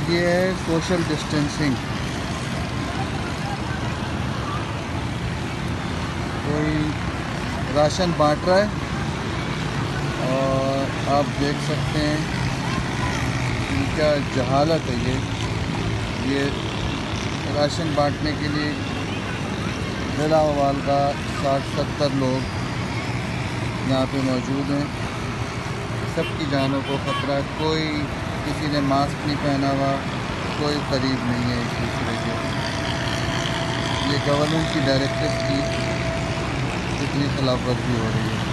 ये है social distancing. कोई राशन बांट रहा है और आप देख सकते हैं इनका जहालत है। ये राशन बांटने के लिए ज़िला अवाल का 60-70 लोग यहाँ पे मौजूद हैं। सबकी जानों को ख़तरा है। कोई किसी ने मास्क नहीं पहना हुआ, कोई करीब नहीं है एक दूसरे के। ये गवर्नमेंट की डायरेक्टिव की कितनी खिलाफवर्जी हो रही है।